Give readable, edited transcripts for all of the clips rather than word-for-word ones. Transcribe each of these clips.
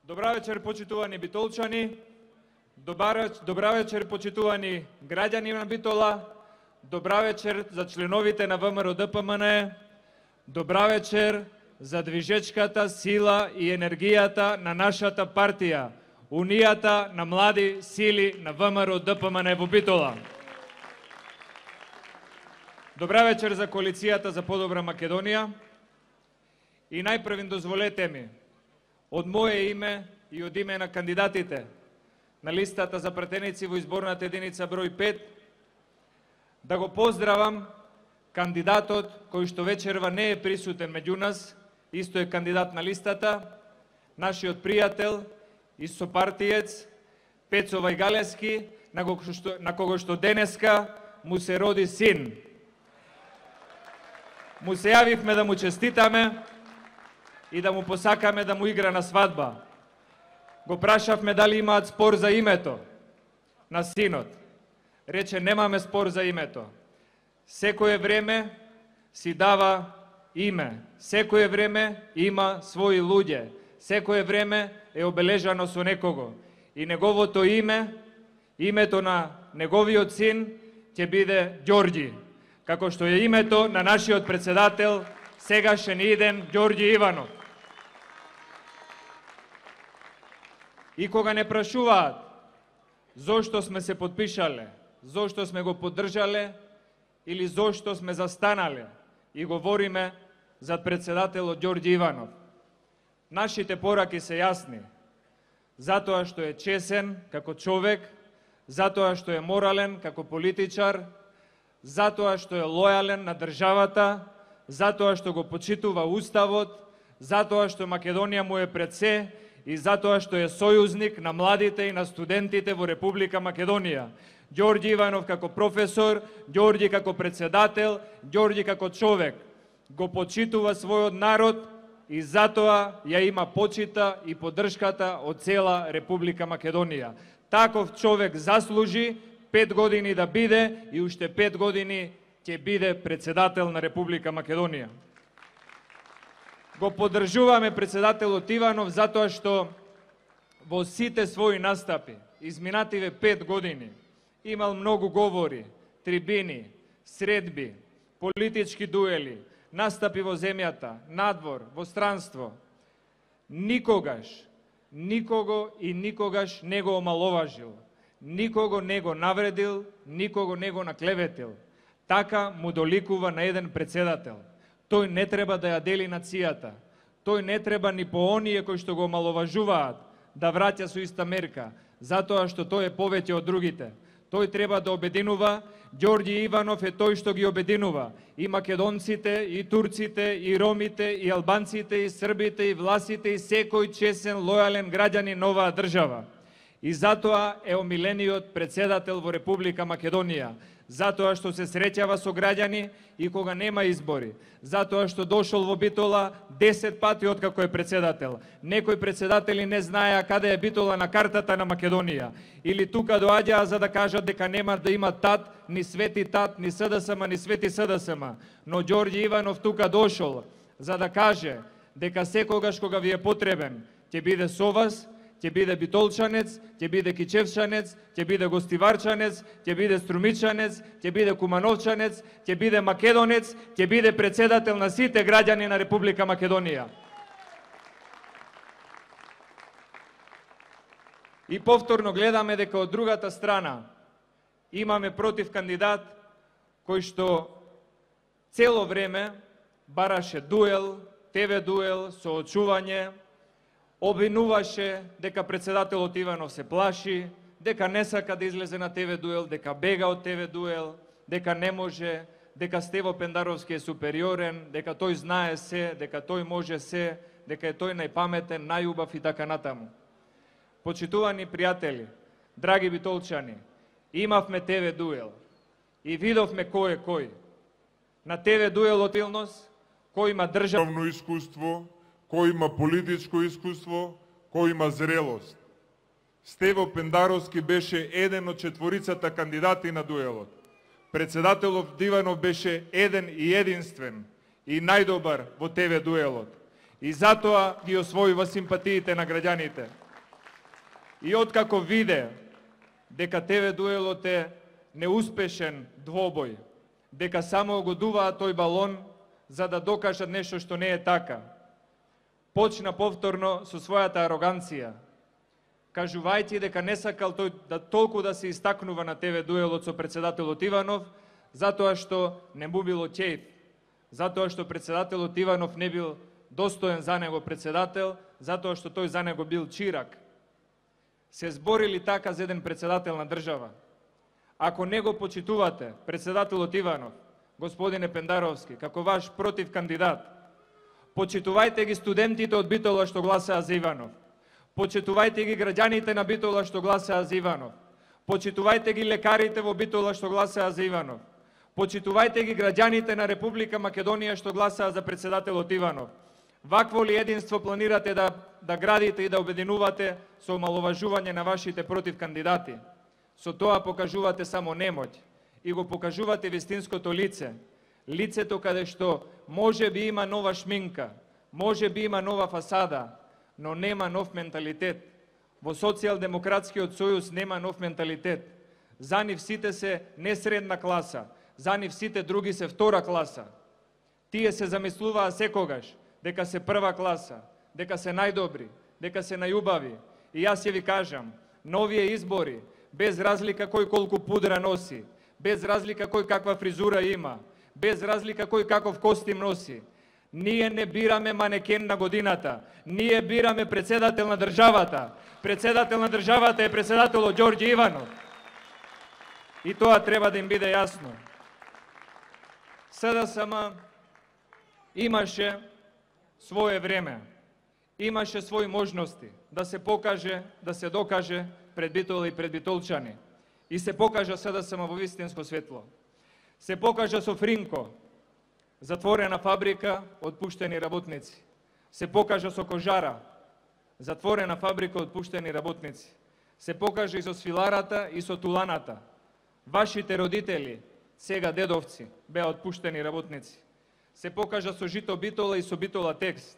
Добра вечер, почитувани битолчани. Добра вечер, почитувани граѓани на Битола. Добра вечер за членовите на ВМРО ДПМН. Добра вечер за движечката сила и енергијата на нашата партија, Унијата на млади сили на ВМРО ДПМН во Битола. Добра вечер за коалицијата за подобра Македонија. И најпрвен дозволете ми, од мое име и од име на кандидатите на листата за пратеници во изборната единица број 5, да го поздравам кандидатот кој што вечерва не е присутен меѓу нас, исто е кандидат на листата, нашиот пријател и сопартиец Пецо Вајгалевски, на кого што денеска му се роди син. Му се јавивме да му честитаме и да му посакаме да му игра на свадба. Го прашавме дали имаат спор за името на синот. Рече, немаме спор за името. Секое време си дава име. Секое време има своји луѓе. Секое време е обележано со некого. И неговото име, името на неговиот син, ќе биде Ѓорѓи. Како што е името на нашиот председател, сегашен иден Ѓорѓи Иванов. И кога не прашуваат зошто сме се подпишале, зошто сме го поддржале или зошто сме застанале и говориме за председателот Ѓорѓи Иванов, нашите пораки се јасни. Затоа што е чесен како човек, затоа што е морален како политичар, затоа што е лојален на државата, затоа што го почитува Уставот, затоа што Македонија му е пред се и затоа што е сојузник на младите и на студентите во Република Македонија. Ѓорѓи Иванов како професор, Ѓорѓи како председател, Ѓорѓи како човек го почитува својот народ и затоа ја има почита и поддршката од цела Република Македонија. Таков човек заслужи 5 години да биде и уште 5 години ќе биде председател на Република Македонија. Го поддржуваме председателот Иванов затоа што во сите своји настапи, изминативе 5 години, имал многу говори, трибини, средби, политички дуели, настапи во земјата, надвор, во странство. Никогаш, никого и никогаш не го омаловажил, никого не го навредил, никого не го наклеветил. Така му доликува на еден председател. Тој не треба да ја дели нацијата. Тој не треба ни по оние кои што го омаловажуваат да враќа со иста мерка, затоа што тој е повеќе од другите. Тој треба да обединува. Ѓорѓи Иванов е тој што ги обединува и македонците, и турците, и ромите, и албанците, и србите, и власите, и секој чесен, лојален граѓанин на оваа држава. И затоа е омилениот председател во Република Македонија. Затоа што се среќава со граѓани и кога нема избори. Затоа што дошол во Битола 10 пати откако е председател. Некои председатели не знаеа каде е Битола на картата на Македонија. Или тука доаѓаа за да кажат дека нема да има тат, ни свети тат, ни СДСМ, ни свети СДСМ. Но Ѓорѓи Иванов тука дошол за да каже дека секогаш кога ви е потребен, ќе биде со вас, ќе биде битолчанец, ќе биде кичевчанец, ќе биде гостиварчанец, ќе биде струмичанец, ќе биде кумановчанец, ќе биде македонец, ќе биде председател на сите граѓани на Република Македонија. И повторно гледаме дека од другата страна имаме против кандидат кој што цело време бараше дуел, ТВ дуел, соочување, обвинуваше дека председателот Иванов се плаши, дека не сака да излезе на ТВ дуел, дека бега од ТВ дуел, дека не може, дека Стево Пендаровски е супериорен, дека тој знае се, дека тој може се, дека е тој најпаметен, најубав и така натаму. Почитувани пријатели, драги битолчани, имавме ТВ дуел и видовме кој е кој. На ТВ дуелот Илнос, кој има државно искуство, кој има политичко искуство, кој има зрелост. Стево Пендаровски беше еден од четворицата кандидати на дуелот. Председателот Иванов беше еден и единствен и најдобар во ТВ дуелот. И затоа ги освојува симпатиите на граѓаните. И откако виде дека ТВ дуелот е неуспешен двобој, дека само го дуваат тој балон за да докажат нешто што не е така, почна повторно со својата ароганција, кажувајќи дека не сакал тој да толку да се истакнува на ТВ дуелот со председателот Иванов, затоа што не му било ќејф, затоа што председателот Иванов не бил достоен за него председател, затоа што тој за него бил чирак. Се зборили така за еден председател на држава. Ако не го почитувате председателот Иванов, господине Пендаровски, како ваш против кандидат, почитувајте ги студентите од Битола што гласаа за Иванов. Почитувајте ги граѓаните на Битола што гласаа за Иванов. Почитувајте ги лекарите во Битола што гласаа за Иванов. Почитувајте ги граѓаните на Република Македонија што гласаа за председателот Иванов. Вакво ли единство планирате да градите и да обединувате со омаловажување на вашите против кандидати? Со тоа покажувате само немоќ и го покажувате вистинското лице. Лицето каде што може би има нова шминка, може би има нова фасада, но нема нов менталитет. Во Социјалдемократскиот сојуз нема нов менталитет. За нив сите се не средна класа, за нив сите други се втора класа. Тие се замислуваа секогаш дека се прва класа, дека се најдобри, дека се најубави. И јас ќе ви кажам, на овие избори, без разлика кој колку пудра носи, без разлика кој каква фризура има, без разлика кој каков костим носи, ние не бираме манекен на годината, ние бираме председател на државата. Председател на државата е председателот Ѓорѓе Иванов. И тоа треба да им биде јасно. СДСМ имаше свое време, имаше своји можности да се покаже, да се докаже пред Битола и пред битолчани. И се покажа СДСМ во вистинско светло. Се покажа со Фринко, затворена фабрика, отпуштени работници. Се покажа со Кожара, затворена фабрика, отпуштени работници. Се покажа и со свиларата и со туланата. Вашите родители, сега дедовци, беа отпуштени работници. Се покажа со Жито Битола и со Битола Текст.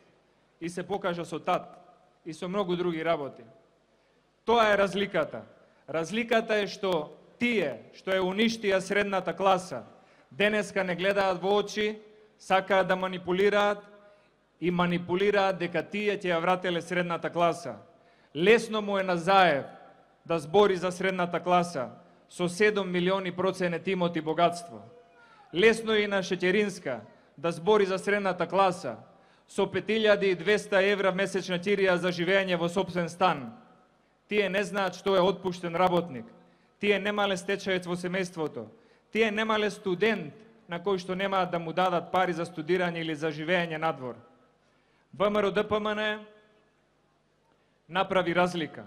И се покажа со ТАТ и со многу други работи. Тоа е разликата. Разликата е што тие што ја уништија средната класа, денеска не гледаат во очи, сакаат да манипулираат и манипулираат дека тие ќе ја врателе средната класа. Лесно му е на Заев да збори за средната класа со 7 милиони проценет имот и богатство. Лесно е и на Шеќеринска да збори за средната класа со 5200 евра месечна кирија за живење во сопствен стан. Тие не знаат што е отпуштен работник. Тие немале стечаец во семејството. Тие немале студент на кој што немаат да му дадат пари за студирање или за живење надвор. ВМРО ДПМН направи разлика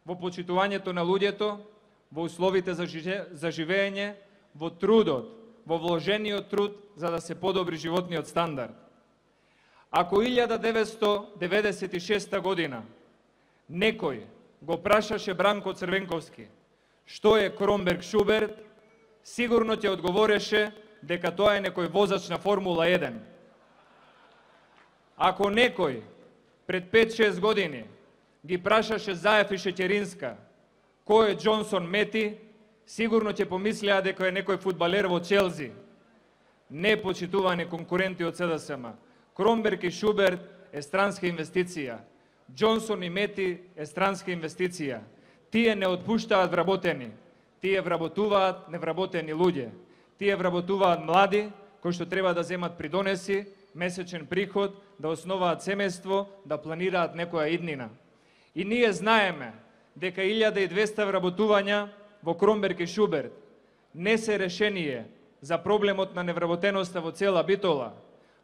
во почитувањето на луѓето, во условите за живење, во трудот, во вложениот труд за да се подобри животниот стандард. Ако 1996 година некој го прашаше Бранко Црвенковски што е Кромберг Шуберт, сигурно ќе одговореше дека тоа е некој возач на Формула 1. Ако некој пред 5-6 години ги прашаше Заев и Шеќеринска кој е Џонсон Мети, сигурно ќе помислеа дека е некој фудбалер во Челзи. Не почитувани конкуренти од СДСМ. Кромберг и Шуберт е странска инвестиција. Џонсон и Мети е странска инвестиција. Тие не отпуштаат вработени. Тие вработуваат невработени луѓе. Тие вработуваат млади кои што треба да земат придонеси, месечен приход, да основаат семејство, да планираат некоја иднина. И ние знаеме дека 1200 вработувања во Кромберг и Шуберт не се решение за проблемот на невработеноста во цела Битола,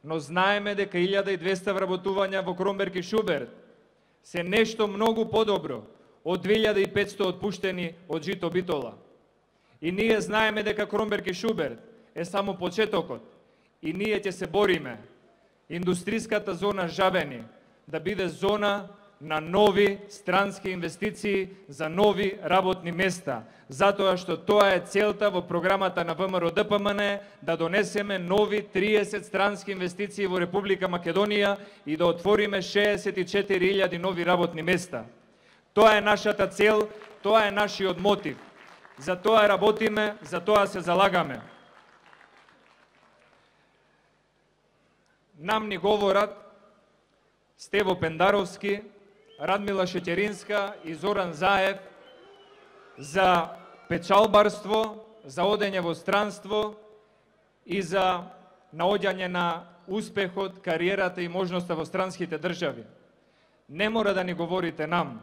но знаеме дека 1200 вработувања во Кромберг и Шуберт се нешто многу подобро од 2500 отпуштени од Жито Битола. И ние знаеме дека Кромберг и Шуберт е само почетокот и ние ќе се бориме индустриската зона Жабени да биде зона на нови странски инвестиции за нови работни места. Затоа што тоа е целта во програмата на ВМРО-ДПМН, да донесеме нови 30 странски инвестиции во Република Македонија и да отвориме 64.000 нови работни места. Тоа е нашата цел, тоа е нашиот мотив. За тоа работиме, за тоа се залагаме. Нам ни говорат Стево Пендаровски, Радмила Шеќеринска и Зоран Заев за печалбарство, за одење во странство и за наоѓање на успехот, кариерата и можноста во странските држави. Не мора да ни говорите нам,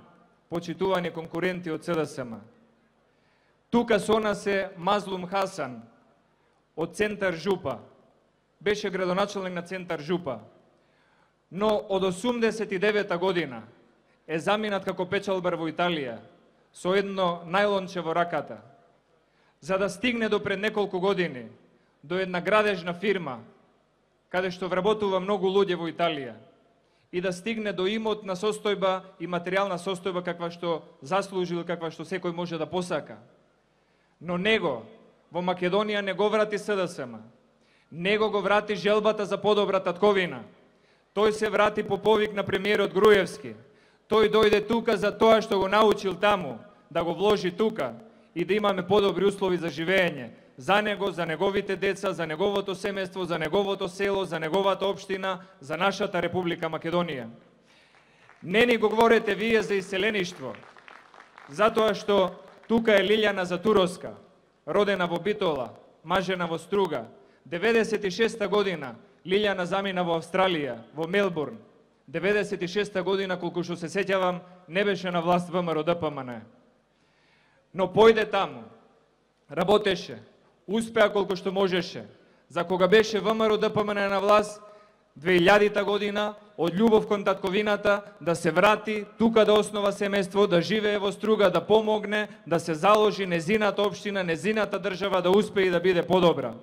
почитувани конкуренти од СДСМ. Тука со нас е Мазлум Хасан од Центар Жупа. Беше градоначелник на Центар Жупа. Но од 89 година е заминат како печалбар во Италија со едно најлонче во раката, за да стигне до пред неколку години до една градежна фирма, каде што вработува многу луѓе во Италија, и да стигне до имотна состојба и материјална состојба каква што заслужил, каква што секој може да посака. Но него во Македонија не го врати СДСМ, него го врати желбата за подобра татковина. Тој се врати по повик на премиерот Груевски. Тој дојде тука за тоа што го научил таму, да го вложи тука и да имаме подобри услови за живење. За него, за неговите деца, за неговото семејство, за неговото село, за неговата општина, за нашата Република Македонија. Не ни говорете вие за иселеништво, затоа што тука е Лилјана Затуровска, родена во Битола, мажена во Струга. 96 година Лилјана замина во Австралија, во Мелбурн. 96 година, колку што се сеќавам, не беше на власт ВМРО-ДПМН. Но појде таму, работеше, успеа колку што можеше. За кога беше ВМРО-ДПМН на власт, 2000 година, од љубов кон татковината, да се врати, тука да основа семејство, да живее во Струга, да помогне, да се заложи незината општина, незината држава да успее и да биде подобра.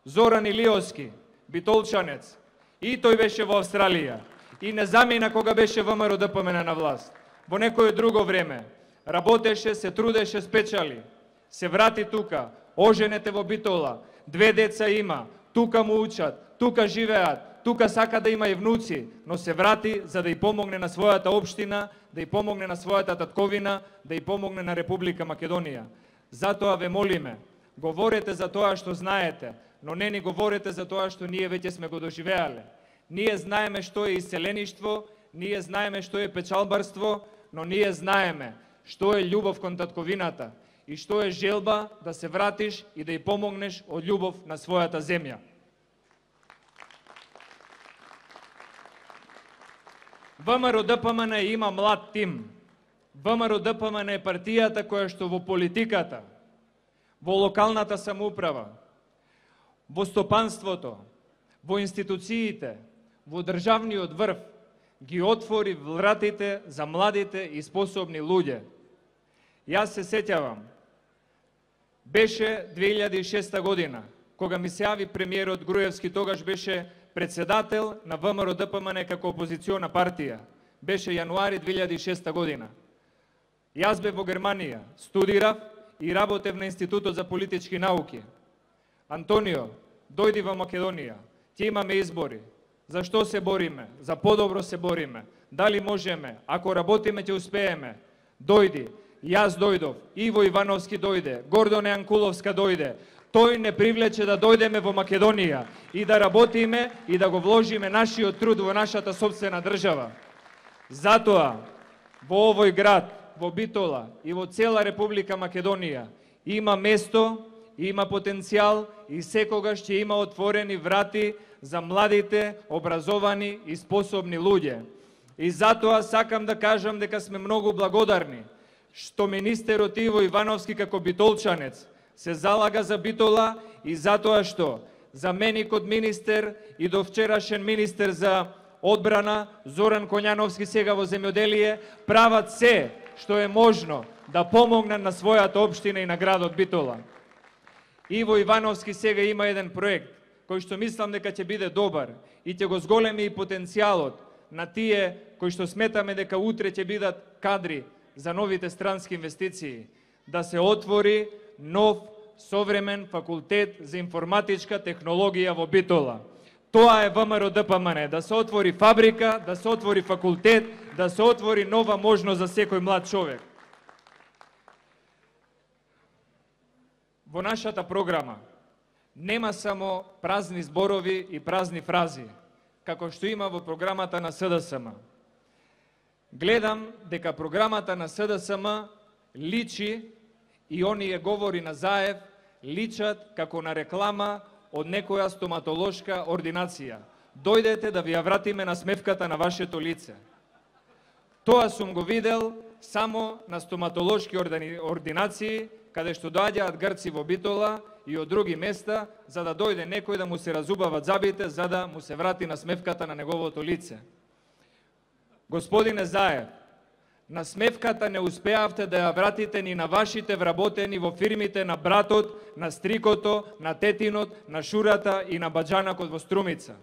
Зоран Илиовски, битолчанец, и тој беше во Австралија. И не замина кога беше ВМРО-ДПМН на власт. Во некое друго време. Работеше, се трудеше, спечали. Се врати тука, оженете во Битола, 2 деца има, тука му учат, тука живеат, тука сака да има и внуци, но се врати за да ја помогне на својата општина, да ја помогне на својата татковина, да ја помогне на Република Македонија. Затоа ве молиме, говорете за тоа што знаете, но не ни говорете за тоа што ние веќе сме го доживеале. Ние знаеме што е иселеништво, ние знаеме што е печалбарство, но ние знаеме што е љубов кон татковината и што е желба да се вратиш и да ја помогнеш од љубов на својата земја. ВМРО-ДПМН има млад тим. ВМРО-ДПМН е партијата која што во политиката, во локалната самоуправа, во стопанството, во институциите, во државниот врв, ги отвори вратите за младите и способни луѓе. Јас се сеќавам, беше 2006 година, кога ми се јави премиерот Груевски, тогаш беше председател на ВМРО-ДПМН како опозициона партија. Беше јануари 2006 година. Јас бев во Германија, студирав и работев на Институтот за политички науки. Антонио, дојди во Македонија, ќе имаме избори. За што се бориме? За подобро се бориме. Дали можеме? Ако работиме, ќе успееме. Дојди. Јас дојдов. Иво Ивановски дојде. Гордона Јанкуловска дојде. Тој не привлече да дојдеме во Македонија и да работиме и да го вложиме нашиот труд во нашата сопствена држава. Затоа, во овој град, во Битола и во цела Република Македонија има место, има потенцијал и секогаш ќе има отворени врати за младите, образовани и способни луѓе. И затоа сакам да кажам дека сме многу благодарни што министерот Иво Ивановски како битолчанец се залага за Битола и затоа што заменикот министер и до вчерашен министер за одбрана Зоран Коњановски сега во земјоделие прават се што е можно да помогнат на својата општина и на градот Битола. Иво Ивановски сега има еден проект кој што мислам дека ќе биде добар и ќе го зголеми и потенцијалот на тие кои што сметаме дека утре ќе бидат кадри за новите странски инвестиции, да се отвори нов современ факултет за информатичка технологија во Битола. Тоа е ВМРО ДПМН, да се отвори фабрика, да се отвори факултет, да се отвори нова можност за секој млад човек. Во нашата програма нема само празни зборови и празни фрази, како што има во програмата на СДСМ. Гледам дека програмата на СДСМ личи и оние говори на Заев личат како на реклама од некоја стоматолошка ординација. Дојдете да ви ја вратиме насмевката на вашето лице. Тоа сум го видел само на стоматолошки ординации, каде што доаѓаат грци во Битола и од други места, за да дојде некој да му се разубават забите, за да му се врати насмевката на неговото лице. Господине Заев, насмевката не успеавте да ја вратите ни на вашите вработени во фирмите на братот, на стрикото, на тетинот, на шурата и на баџанакот во Струмица.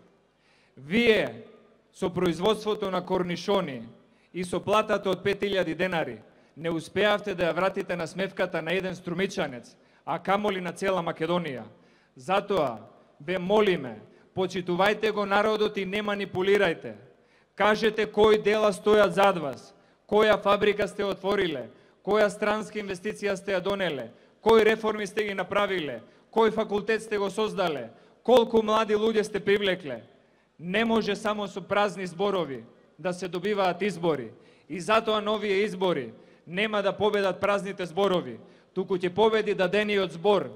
Вие, со производството на корнишони и со платата од 5000 денари, не успеавте да ја вратите насмевката на еден струмичанец, а камоли на цела Македонија. Затоа, ве молиме, почитувајте го народот и не манипулирајте. Кажете кои дела стојат зад вас, која фабрика сте отвориле, која странска инвестиција сте ја донеле, кои реформи сте ги направиле, кој факултет сте го создале, колку млади луѓе сте привлекле. Не може само со празни зборови да се добиваат избори. И затоа новие избори нема да победат празните зборови, туку ќе победи дадениот збор,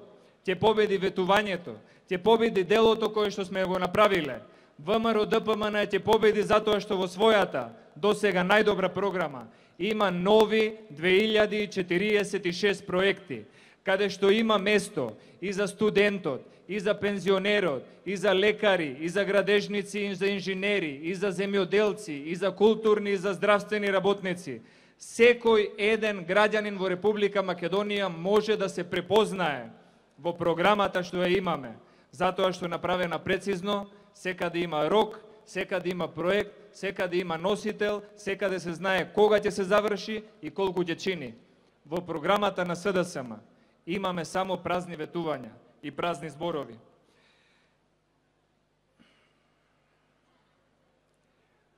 ќе победи ветувањето, ќе победи делото кое што сме го направиле. ВМРО ДПМН ќе победи затоа што во својата досега најдобра програма има нови 2046 проекти, каде што има место и за студентот, и за пензионерот, и за лекари, и за градежници, и за инженери, и за земјоделци, и за културни, и за здравствени работници. Секој еден граѓанин во Република Македонија може да се препознае во програмата што ја имаме, затоа што е направена прецизно, секаде има рок, секаде има проект, секаде има носител, секаде се знае кога ќе се заврши и колку ќе чини. Во програмата на СДСМ имаме само празни ветувања и празни зборови.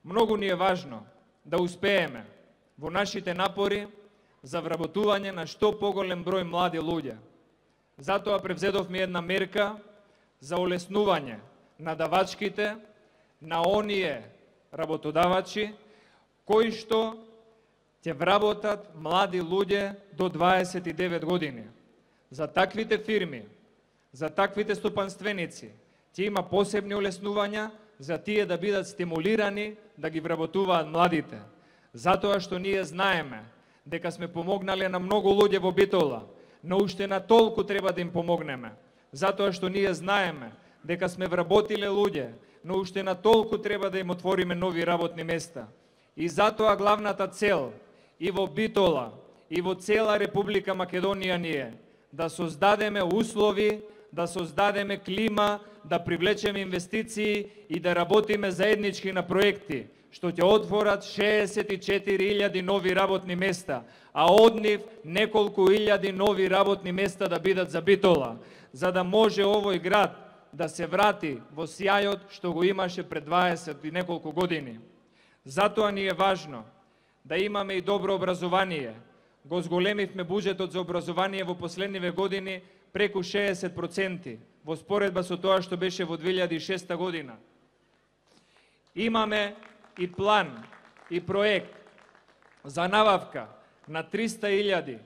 Многу ни е важно да успееме во нашите напори за вработување на што поголем број млади луѓе. Затоа превзедовме една мерка за олеснување на давачките, на оние работодавачи кои што ќе вработат млади луѓе до 29 години. За таквите фирми, за таквите стопанственици ќе има посебни олеснувања за тие да бидат стимулирани да ги вработуваат младите. Затоа што ние знаеме дека сме помогнале на многу луѓе во Битола, но уште на толку треба да им помогнеме. Затоа што ние знаеме дека сме вработиле луѓе, но уште на толку треба да им отвориме нови работни места. И затоа главната цел и во Битола, и во цела Република Македонија ни е да создадеме услови, да создадеме клима, да привлечеме инвестиции и да работиме заеднички на проекти, што ќе отворат 64.000 нови работни места, а од нив неколку илјади нови работни места да бидат за Битола, за да може овој град да се врати во сјајот што го имаше пред 20 и неколку години. Затоа ни е важно да имаме и добро образование. Го зголемивме буџетот за образование во последниве години преку 60%, во споредба со тоа што беше во 2006 година. Имаме и план и проект за набавка на 300.000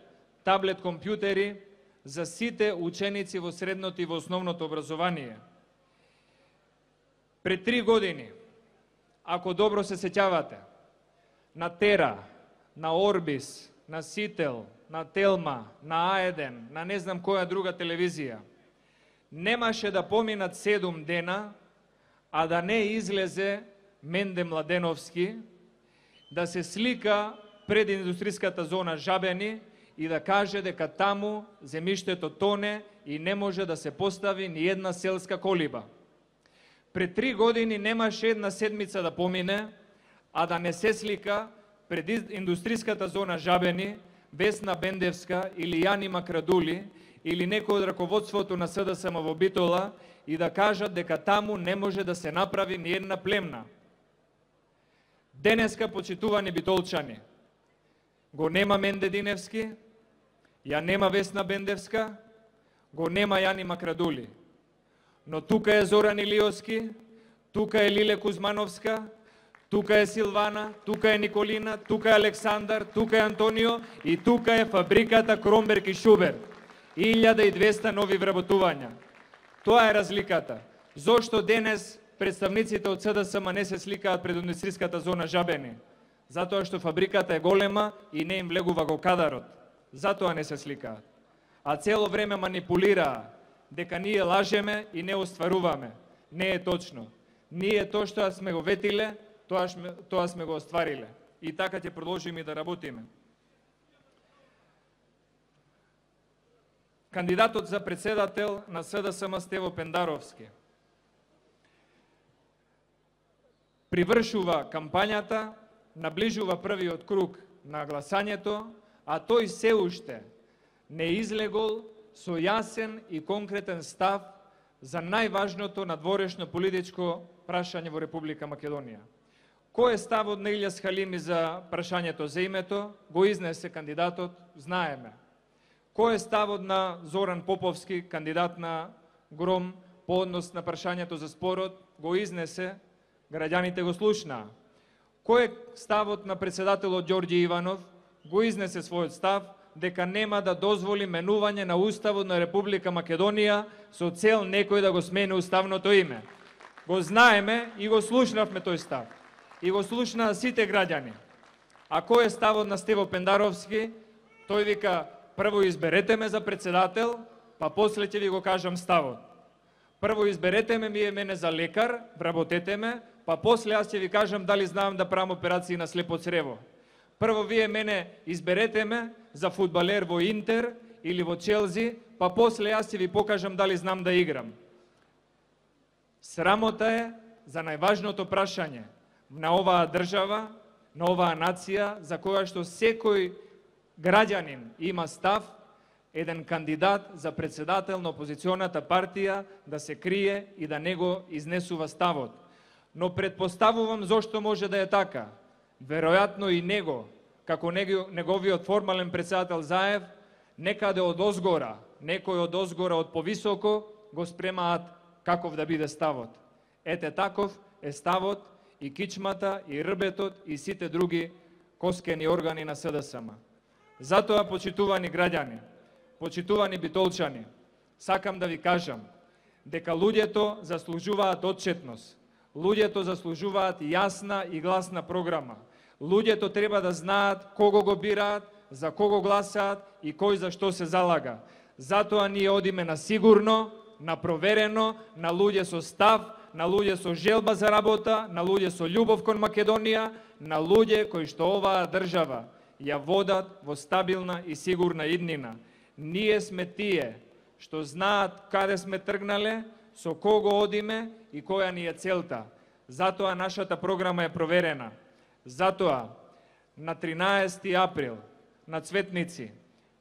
таблет компјутери за сите ученици во средното и во основното образование. Пред 3 години, ако добро се сеќавате, на Тера, на Орбис, на Сител, на Телма, на А1, на не знам која друга телевизија, немаше да поминат 7 дена, а да не излезе Менде Младеновски, да се слика пред индустријската зона Жабени и да каже дека таму земјиштето тоне и не може да се постави ни една селска колиба. Пред 3 години немаше една седмица да помине, а да не се слика пред индустријската зона Жабени, Весна Бендевска или Јани Макрадули или некој од раководството на СДСМ во Битола и да кажат дека таму не може да се направи ни една племна. Денеска, почитувани битолчани, го нема Менде Диневски, ја нема Весна Бендевска, го нема Јани Макрадули. Но тука е Зоран Илиовски, тука е Лиле Кузмановска, тука е Силвана, тука е Николина, тука е Александар, тука е Антонио и тука е фабриката Кромберг и Шубер. 1200 нови вработувања. Тоа е разликата. Зошто денес представниците од СДСМ не се сликаат пред индустријската зона Жабени? Затоа што фабриката е голема и не им влегува го кадарот. Затоа не се сликаат. А цело време манипулираа дека ние лажеме и не остваруваме. Не е точно. Ние тоа што сме го ветиле, тоа сме го оствариле. И така ќе продолжиме да работиме. Кандидатот за председател на СДСМ Стево Пендаровски привршува кампањата, наближува првиот круг на гласањето, а тој се уште не излегол со јасен и конкретен став за најважното надворешно политичко прашање во Република Македонија. Кој е ставот на Илјас Халими за прашањето за името? Го изнесе кандидатот, знаеме. Кој е ставот на Зоран Поповски, кандидат на ГРОМ, по однос на прашањето за спорот? Го изнесе, граѓаните го слушнаа. Кој е ставот на председателот Ѓорѓе Иванов? Го изнесе својот став дека нема да дозволи менување на Уставот на Република Македонија со цел некој да го смени уставното име. Го знаеме и го слушнавме тој став. И го слушнаа сите граѓани. А кој е ставот на Стево Пендаровски? Тој вика: прво изберете ме за председател, па после ќе ви го кажам ставот. Прво изберете ме мене за лекар, вработете ме, па после јас ќе ви кажам дали знам да правам операции на слепо црево. Прво вие мене изберете ме за фудбалер во Интер или во Челзи, па после јас ќе ви покажам дали знам да играм. Срамота е за најважното прашање на оваа држава, на оваа нација, за која што секој граѓанин има став, еден кандидат за председател на опозиционата партија да се крие и да не го изнесува ставот. Но предпоставувам зошто може да е така. Веројатно и него, како неговиот формален председател Заев, некаде од озгора, некој од озгора од повисоко, го спремаат каков да биде ставот. Ете таков е ставот и кичмата, и рбетот, и сите други коскени органи на СДСМ. Затоа, почитувани граѓани, почитувани битолчани, сакам да ви кажам дека луѓето заслужуваат отчетност, луѓето заслужуваат јасна и гласна програма. Луѓето треба да знаат кого го бираат, за кого гласаат и кој за што се залага. Затоа ние одиме на сигурно, на проверено, на луѓе со став, на луѓе со желба за работа, на луѓе со љубов кон Македонија, на луѓе кои што оваа држава ја водат во стабилна и сигурна иднина. Ние сме тие што знаат каде сме тргнале, со кого одиме и која ни е целта. Затоа нашата програма е проверена. Затоа на 13 април на Цветници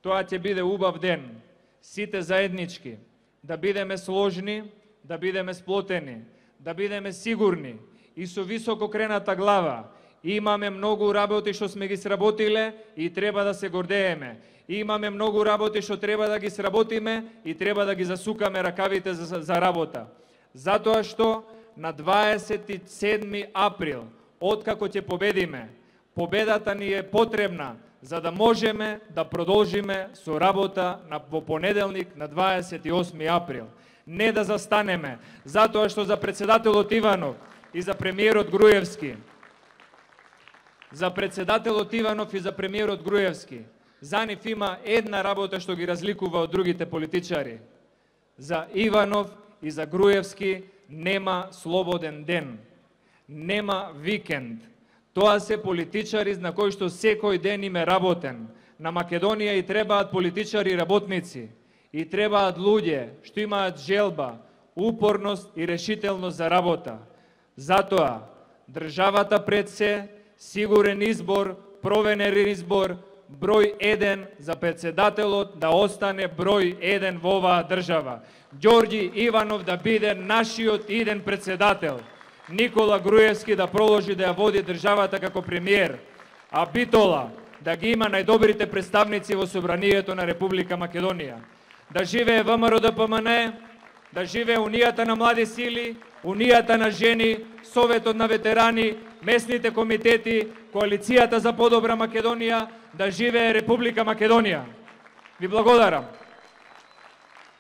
тоа ќе биде убав ден. Сите заеднички да бидеме сложни, да бидеме сплотени, да бидеме сигурни и со високо крената глава. Имаме многу работи што сме ги сработиле и треба да се гордееме. Имаме многу работи што треба да ги сработиме и треба да ги засукаме ракавите за работа. Затоа што на 27 април, откако ќе победиме, победата ни е потребна за да можеме да продолжиме со работа во понеделник на 28 април. Не да застанеме, затоа што за председателот Иванов и за премиерот Груевски, за нив има една работа што ги разликува од другите политичари. За Иванов и за Груевски нема слободен ден, нема викенд. Тоа се политичари на кои што секој ден им е работен. На Македонија и требаат политичари и работници, и требаат луѓе што имаат желба, упорност и решителност за работа. Затоа државата пред се, сигурен избор, провенерен избор, број 1 за председателот да остане број 1 во оваа држава. Ѓорѓи Иванов да биде нашиот иден председател. Никола Груевски да проложи да ја води државата како премиер, а Битола да ги има најдобрите представници во Собранието на Република Македонија. Да живее ВМРО ДПМН, да живее Унијата на млади сили, Унијата на жени, Советот на ветерани, местните комитети, Коалицијата за подобра Македонија, да живее Република Македонија. Ви благодарам.